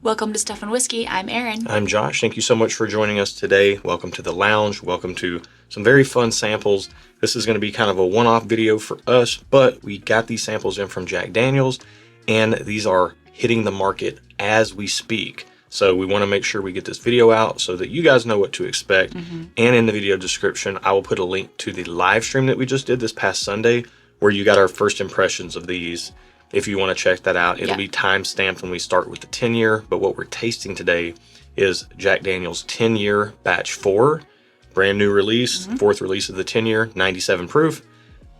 Welcome to Stuff and Whiskey. I'm Erin. I'm Josh. Thank you so much for joining us today. Welcome to the lounge. Welcome to some very fun samples. This is going to be kind of a one-off video for us, but we got these samples in from Jack Daniel's, and these are hitting the market as we speak. So we want to make sure we get this video out so that you guys know what to expect. And in the video description, I will put a link to the live stream that we just did this past Sunday, where you got our first impressions of these. If you want to check that out, it'll be time-stamped when we start with the 10-year. But what we're tasting today is Jack Daniel's 10-year batch 4, brand new release, fourth release of the 10-year, 97 proof.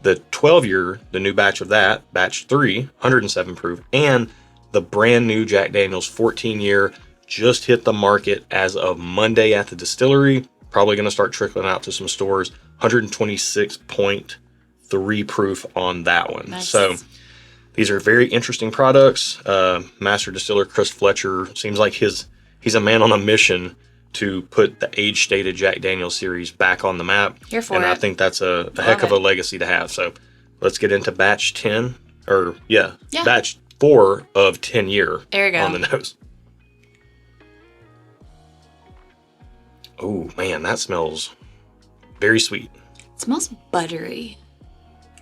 The 12-year, the new batch of that, batch 3, 107 proof, and the brand new Jack Daniel's 14-year just hit the market as of Monday at the distillery. Probably going to start trickling out to some stores. 126.3 proof on that one. Nice. So these are very interesting products. Master distiller Chris Fletcher seems like he's a man on a mission to put the age-stated Jack Daniel's series back on the map. Here for and it. I think that's a heck of a legacy to have. So let's get into batch 10, batch 4 of 10-year there you go. on the nose. Oh man, that smells very sweet. It smells buttery.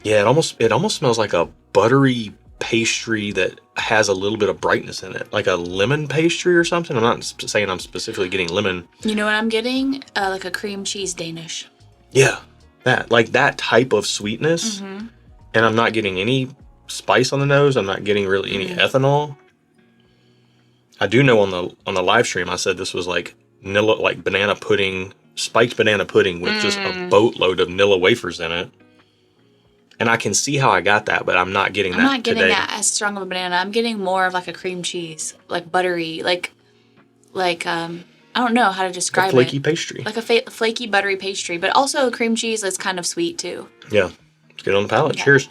Yeah, it almost smells like a buttery pastry that has a little bit of brightness in it, like a lemon pastry or something. I'm not saying I'm specifically getting lemon. You know what I'm getting? Like a cream cheese Danish. Yeah, that type of sweetness. And I'm not getting any spice on the nose. I'm not getting really any ethanol. I do know on the live stream I said this was like Nilla, like banana pudding, spiked banana pudding with just a boatload of Nilla wafers in it. And I can see how I got that, but I'm not getting that. I'm not getting today. that as strong of a banana. I'm getting more of like a cream cheese, like buttery, like I don't know how to describe flaky it. pastry. Like a flaky buttery pastry, but also cream cheese is kind of sweet too. Yeah, let's get it on the palate. Yeah. Cheers.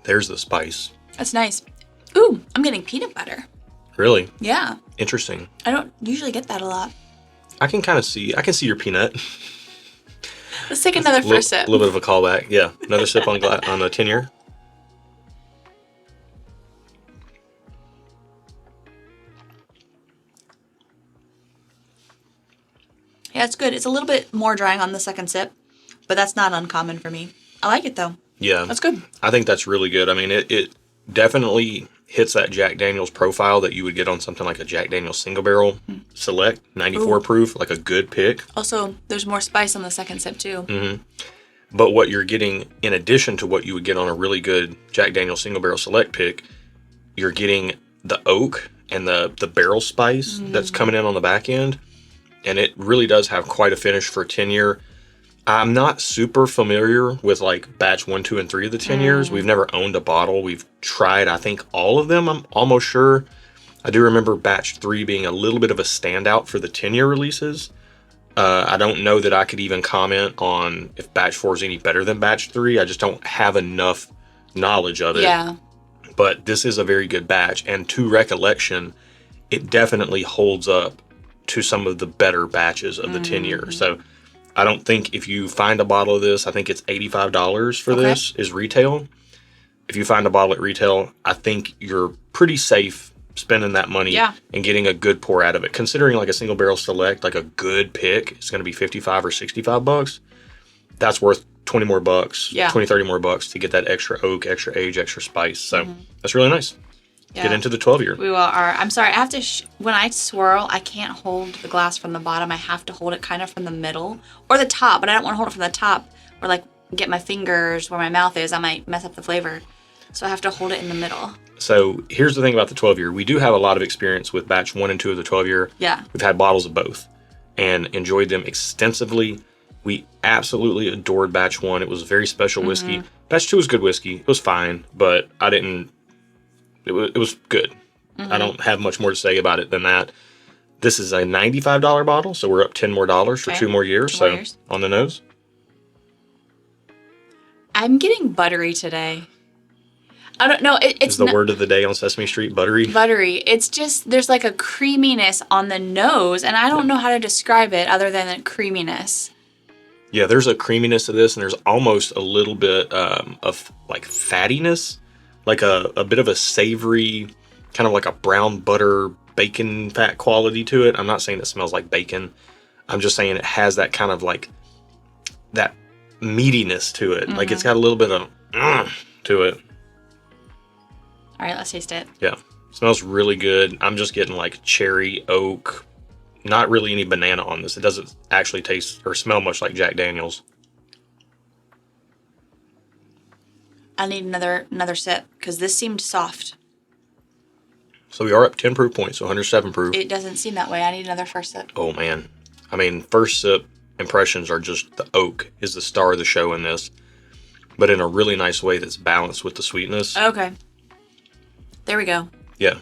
There's the spice. That's nice. Ooh, I'm getting peanut butter. Really? Yeah. Interesting. I don't usually get that a lot. I can see your peanut. Let's take another first sip. A little bit of a callback. Yeah, another sip on the 10-year. Yeah, it's good. It's a little bit more drying on the second sip, but that's not uncommon for me. I like it though. Yeah. That's good. I think that's really good. I mean, it definitely hits that Jack Daniel's profile that you would get on something like a Jack Daniel's single barrel select, 94 proof, like a good pick. Also, there's more spice on the second sip too. But what you're getting, in addition to what you would get on a really good Jack Daniel's single barrel select pick, you're getting the oak and the barrel spice that's coming in on the back end. And it really does have quite a finish for a 10-year. I'm not super familiar with like batch 1, 2, and 3 of the 10 years. We've never owned a bottle. We've tried, I think, all of them. I'm almost sure. I do remember batch 3 being a little bit of a standout for the 10-year releases. I don't know that I could even comment on if batch 4 is any better than batch 3. I just don't have enough knowledge of it. Yeah. But this is a very good batch. And to recollection, it definitely holds up to some of the better batches of the 10-year. So I don't think if you find a bottle of this, I think it's $85 for this is retail. If you find a bottle at retail, I think you're pretty safe spending that money and getting a good pour out of it. Considering like a single barrel select, like a good pick, it's going to be 55 or 65 bucks. That's worth 20 more bucks, 20, 30 more bucks to get that extra oak, extra age, extra spice. So that's really nice. Yeah. Get into the 12-year. We are. I'm sorry. I have to. When I swirl, I can't hold the glass from the bottom. I have to hold it kind of from the middle or the top. But I don't want to hold it from the top or like get my fingers where my mouth is. I might mess up the flavor. So I have to hold it in the middle. So here's the thing about the 12-year. We do have a lot of experience with batch 1 and 2 of the 12-year. Yeah. We've had bottles of both and enjoyed them extensively. We absolutely adored batch 1. It was a very special whiskey. Batch 2 was good whiskey. It was fine, but I didn't. It was good. I don't have much more to say about it than that. This is a $95 bottle, so we're up $10 more for 2 more years. On the nose. I'm getting buttery today. I don't know. It's the word of the day on Sesame Street, buttery. Buttery. It's just, there's like a creaminess on the nose, and I don't know how to describe it other than a creaminess. Yeah, there's a creaminess to this, and there's almost a little bit of like fattiness, like a bit of a savory, kind of like a brown butter bacon fat quality to it. I'm not saying it smells like bacon. I'm just saying it has that kind of like that meatiness to it. Like it's got a little bit of to it. All right, let's taste it. Yeah, smells really good. I'm just getting like cherry, oak. Not really any banana on this. It doesn't actually taste or smell much like Jack Daniels. I need another sip because this seemed soft. So we are up 10 proof points, so 107 proof. It doesn't seem that way. I need another first sip. Oh man. I mean, first sip impressions are just the oak is the star of the show in this, but in a really nice way that's balanced with the sweetness. Okay. There we go. Yeah.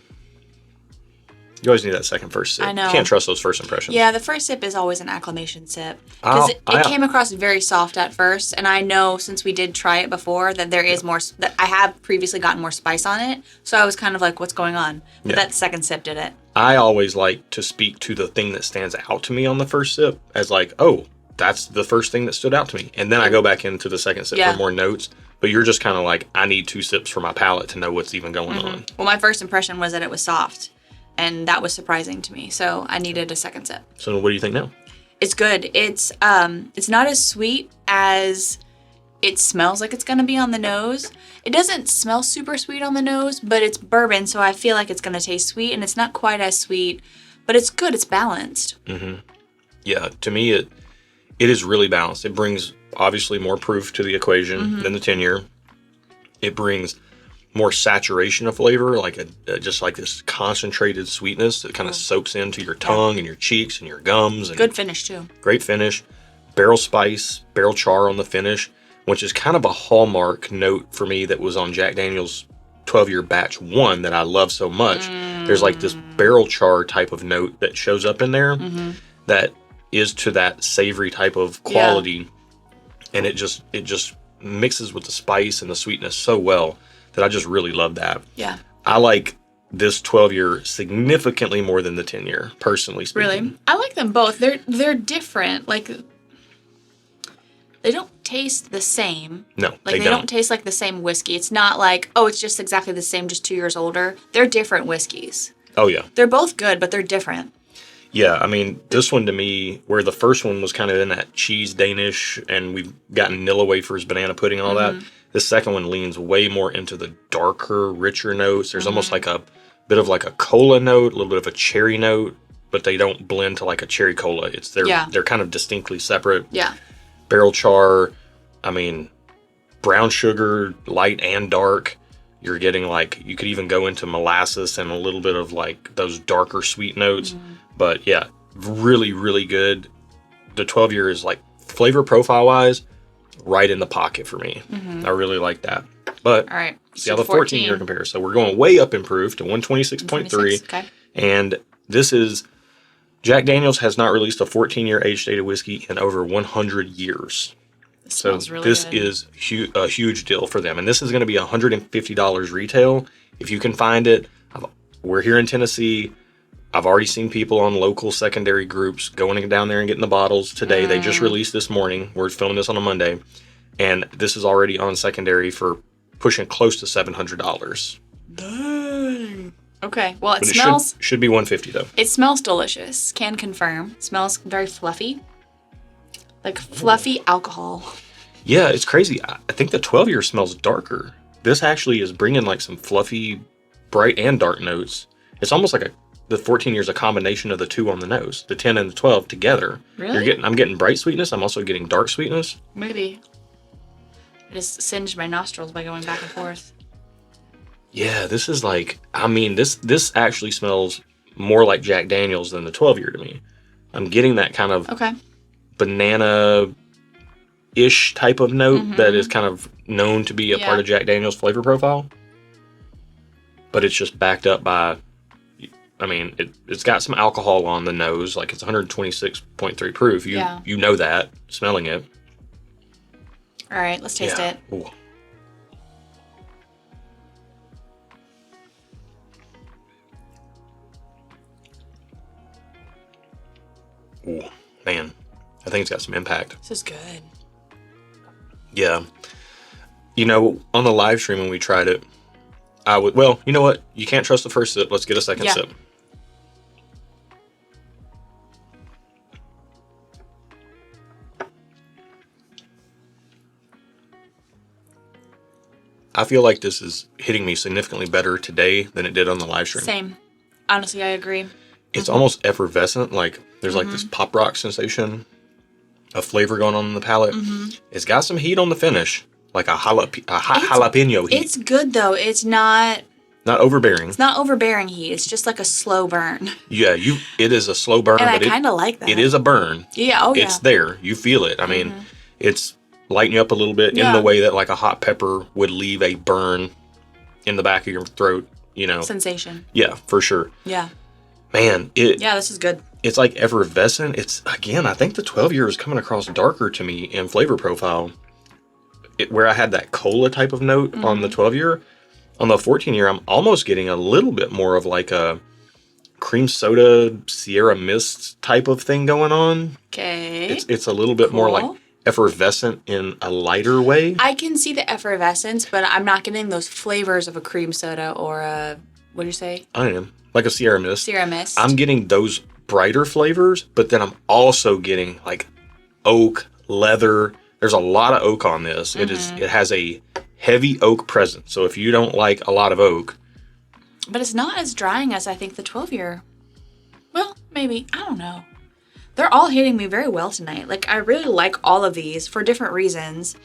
You always need that first sip. I know. You can't trust those first impressions. Yeah, the first sip is always an acclimation sip. Because it came across very soft at first, and I know since we did try it before that there is more, that I have previously gotten more spice on it, so I was kind of like, what's going on? But that second sip did it. I always like to speak to the thing that stands out to me on the first sip as like, oh, that's the first thing that stood out to me. And then I go back into the second sip for more notes. But you're just kind of like, I need 2 sips for my palate to know what's even going on. Well, my first impression was that it was soft. And that was surprising to me, so I needed a second sip. So what do you think now? It's good. It's not as sweet as it smells like it's gonna be on the nose. It doesn't smell super sweet on the nose, but it's bourbon, so I feel like it's gonna taste sweet, and it's not quite as sweet, but it's good. It's balanced. Yeah, to me it is really balanced. It brings obviously more proof to the equation than the 10-year. It brings more saturation of flavor, like just like this concentrated sweetness that kind of soaks into your tongue and your cheeks and your gums. And good finish too. Great finish. Barrel spice, barrel char on the finish, which is kind of a hallmark note for me that was on Jack Daniel's 12-year batch 1 that I love so much. There's like this barrel char type of note that shows up in there that is to that savory type of quality. And it just mixes with the spice and the sweetness so well that I just really love that. Yeah. I like this 12-year significantly more than the 10-year, personally speaking. Really? I like them both. They're different. Like, they don't taste the same. No, like they don't taste like the same whiskey. It's not like, oh, it's just exactly the same, just 2 years older. They're different whiskeys. Oh, yeah. They're both good, but they're different. Yeah, I mean, this one to me, where the first one was kind of in that cheese Danish, and we've gotten Nilla wafers, banana pudding, and all that. The second one leans way more into the darker, richer notes. There's almost like a bit of like a cola note, a little bit of a cherry note, but they don't blend to like a cherry cola. They're kind of distinctly separate. Yeah. Barrel char, I mean, brown sugar, light and dark. You're getting like, you could even go into molasses and a little bit of like those darker sweet notes. But yeah, really, really good. The 12-year is like flavor profile wise, right in the pocket for me. I really like that. But all right, see how the 14-year compares. So we're going way up in proof to 126.3. Okay. And this is, Jack Daniels has not released a 14-year age-stated whiskey in over 100 years. So this is a huge deal for them. And this is going to be $150 retail. If you can find it, we're here in Tennessee. I've already seen people on local secondary groups going down there and getting the bottles today. They just released this morning. We're filming this on a Monday. And this is already on secondary for pushing close to $700. Dang. Okay. Well, But smells... should be $150 though. It smells delicious. Can confirm. It smells very fluffy. Like fluffy alcohol. Yeah, it's crazy. I think the 12-year smells darker. This actually is bringing like some fluffy, bright and dark notes. It's almost like the 14 years a combination of the two on the nose, the 10 and the 12 together. Really? I'm getting bright sweetness. I'm also getting dark sweetness. Maybe. I just singed my nostrils by going back and forth. Yeah, this is like, I mean, this actually smells more like Jack Daniels than the 12-year to me. I'm getting that kind of banana-ish type of note that is kind of known to be a part of Jack Daniels' flavor profile. But it's just backed up by, I mean, it's got some alcohol on the nose, like it's 126.3 proof. You know that, smelling it. All right, let's taste it. Ooh. Ooh, man, think it's got some impact. This is good. Yeah. You know, on the live stream when we tried it, well, you know what? You can't trust the first sip. Let's get a second sip. I feel like this is hitting me significantly better today than it did on the live stream. Same. Honestly, I agree. It's almost effervescent. Like there's like this pop rock sensation of flavor going on in the palate. It's got some heat on the finish, like a hot jalapeno heat. It's good though. It's not overbearing. It's not overbearing heat. It's just like a slow burn. Yeah, it is a slow burn, And but I kind of like that. It is a burn. Yeah. Oh yeah. It's there. You feel it. I mean, it's lighting you up a little bit in the way that like a hot pepper would leave a burn in the back of your throat, you know. Sensation. Yeah, for sure. Yeah. Man, yeah, this is good. It's like effervescent. It's, again, I think the 12 year is coming across darker to me in flavor profile. Where I had that cola type of note on the 12 year, on the 14 year, I'm almost getting a little bit more of like a cream soda Sierra Mist type of thing going on. Okay. It's a little bit more like effervescent in a lighter way. I can see the effervescence, but I'm not getting those flavors of a cream soda or a, what do you say? I am. Like a Sierra Mist. Sierra Mist. I'm getting those brighter flavors, but then I'm also getting like oak, leather. There's a lot of oak on this. It has a heavy oak presence. So if you don't like a lot of oak. But it's not as drying as I think the 12 year. Well, maybe. I don't know. They're all hitting me very well tonight. Like, I really like all of these for different reasons.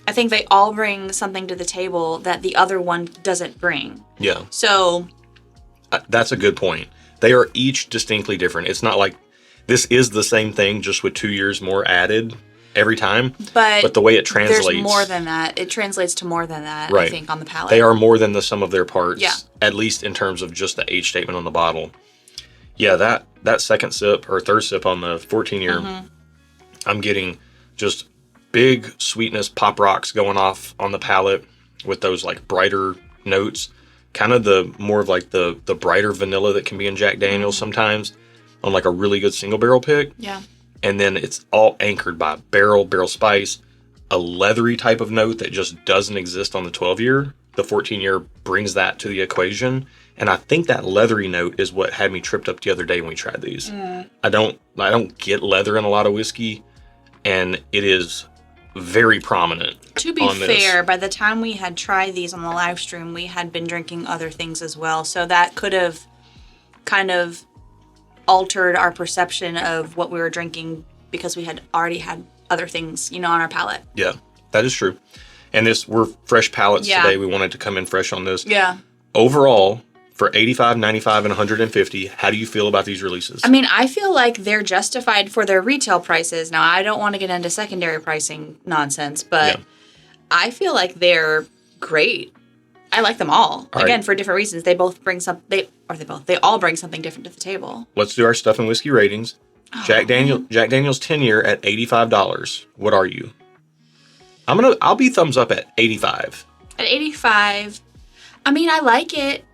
I think they all bring something to the table that the other one doesn't bring. Yeah. So. That's a good point. They are each distinctly different. It's not like this is the same thing, just with 2 years more added every time. But the way it translates. There's more than that. It translates to more than that, right. I think, on the palate. They are more than the sum of their parts. Yeah. At least in terms of just the age statement on the bottle. Yeah, that second sip or third sip on the 14 year, I'm getting just big sweetness pop rocks going off on the palate with those like brighter notes. Kind of the more of like the brighter vanilla that can be in Jack Daniel's sometimes on like a really good single barrel pick. Yeah. And then it's all anchored by barrel spice, a leathery type of note that just doesn't exist on the 12 year. The 14 year brings that to the equation. And I think that leathery note is what had me tripped up the other day when we tried these. I don't get leather in a lot of whiskey, and it is very prominent. To be fair, by the time we had tried these on the live stream, we had been drinking other things as well. So that could have kind of altered our perception of what we were drinking because we had already had other things, on our palate. Yeah, that is true. And we're fresh palates today. We wanted to come in fresh on this. Yeah. Overall, for 85, 95, and 150, how do you feel about these releases? I mean, I feel like they're justified for their retail prices. Now, I don't want to get into secondary pricing nonsense, but I feel like they're great. I like them all. Again, for different reasons. They both bring they all bring something different to the table. Let's do our stuff and whiskey ratings. Jack Daniel's 10 year at $85. What are you? I'll be thumbs up at 85. At 85, I mean, I like it.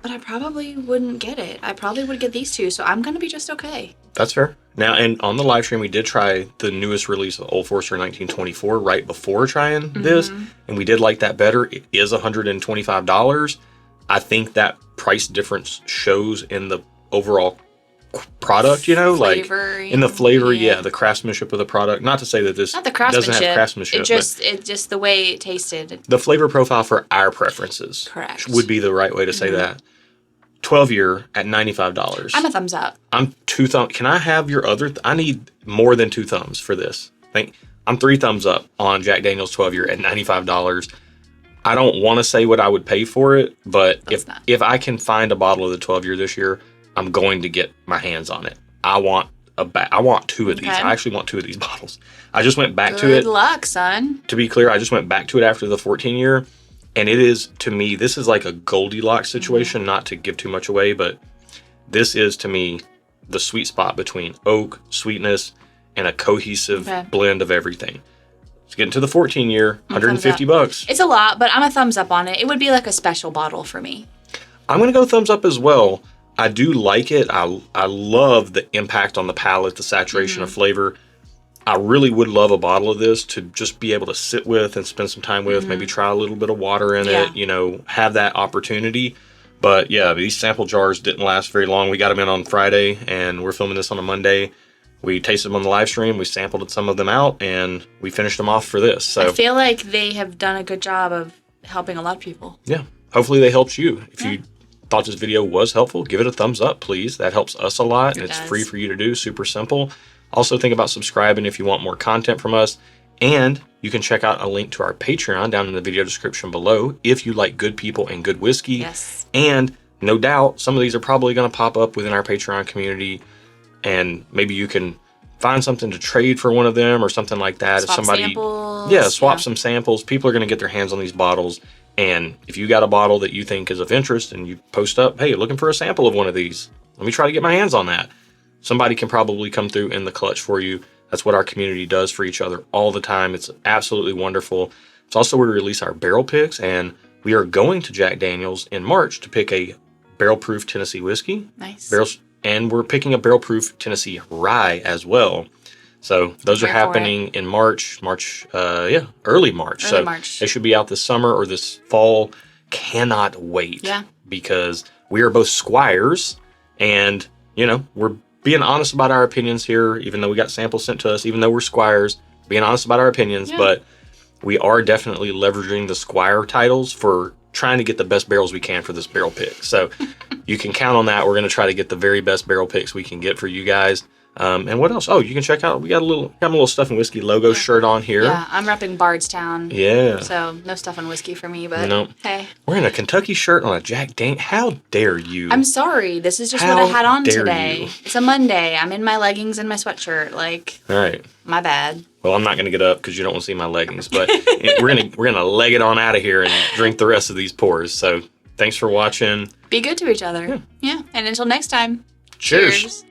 But I probably wouldn't get it. I probably would get these two, so I'm going to be just okay. That's fair. Now, and on the live stream, we did try the newest release of Old Forester 1924 right before trying this, and we did like that better. It is $125. I think that price difference shows in the overall product, Flavor, like in the flavor, the craftsmanship of the product. Not to say that this not the craftsmanship, doesn't have craftsmanship. It just the way it tasted. The flavor profile for our preferences, correct, would be the right way to say that. 12 year at $95. I'm a thumbs up. I'm 2 thumbs. Can I have your other? I need more than 2 thumbs for this. I'm 3 thumbs up on Jack Daniel's 12 year at $95. I don't want to say what I would pay for it, but if I can find a bottle of the 12 year this year, I'm going to get my hands on it. I want 2 of these. I actually want 2 of these bottles. I just went back to it. Good luck, son. To be clear, I just went back to it after the 14 year. And it is, to me, this is like a Goldilocks situation, not to give too much away, but this is, to me, the sweet spot between oak, sweetness, and a cohesive blend of everything. Let's get into the 14 year, $150. It's a lot, but I'm a thumbs up on it. It would be like a special bottle for me. I'm going to go thumbs up as well. I do like it. I love the impact on the palate, the saturation of flavor. I really would love a bottle of this to just be able to sit with and spend some time with, maybe try a little bit of water in it, you know, have that opportunity. But yeah, these sample jars didn't last very long. We got them in on Friday and we're filming this on a Monday. We tasted them on the live stream. We sampled some of them out and we finished them off for this. So I feel like they have done a good job of helping a lot of people. Yeah. Hopefully they helped you. If you thought this video was helpful, give it a thumbs up, please. That helps us a lot. It's free for you to do, super simple. Also think about subscribing if you want more content from us. And you can check out a link to our Patreon down in the video description below if you like good people and good whiskey. Yes. And no doubt, some of these are probably going to pop up within our Patreon community. And maybe you can find something to trade for one of them or something like that. Swap if somebody, samples. Yeah, swap some samples. People are going to get their hands on these bottles. And if you got a bottle that you think is of interest and you post up, hey, looking for a sample of one of these, let me try to get my hands on that. Somebody can probably come through in the clutch for you. That's what our community does for each other all the time. It's absolutely wonderful. It's also where we release our barrel picks, and we are going to Jack Daniel's in March to pick a barrel-proof Tennessee whiskey. Nice. And we're picking a barrel-proof Tennessee rye as well. So those are happening in March, early March. Early March. They should be out this summer or this fall. Cannot wait. Yeah. Because we are both squires and, you know, we're being honest about our opinions here, even though we got samples sent to us, even though we're squires, being honest about our opinions, but we are definitely leveraging the squire titles for trying to get the best barrels we can for this barrel pick. So you can count on that. We're going to try to get the very best barrel picks we can get for you guys. And what else? Oh, you can check out, we got a little Stuff and Whiskey logo shirt on here. Yeah, I'm repping Bardstown. Yeah. So no Stuff and Whiskey for me, but no. Hey. Wearing a Kentucky shirt on a Jack Daniels. How dare you? I'm sorry. This is just what I had on today. It's a Monday. I'm in my leggings and my sweatshirt. Like, all right. My bad. Well, I'm not going to get up because you don't want to see my leggings, but we're gonna leg it on out of here and drink the rest of these pours. So thanks for watching. Be good to each other. Yeah. And until next time. Cheers.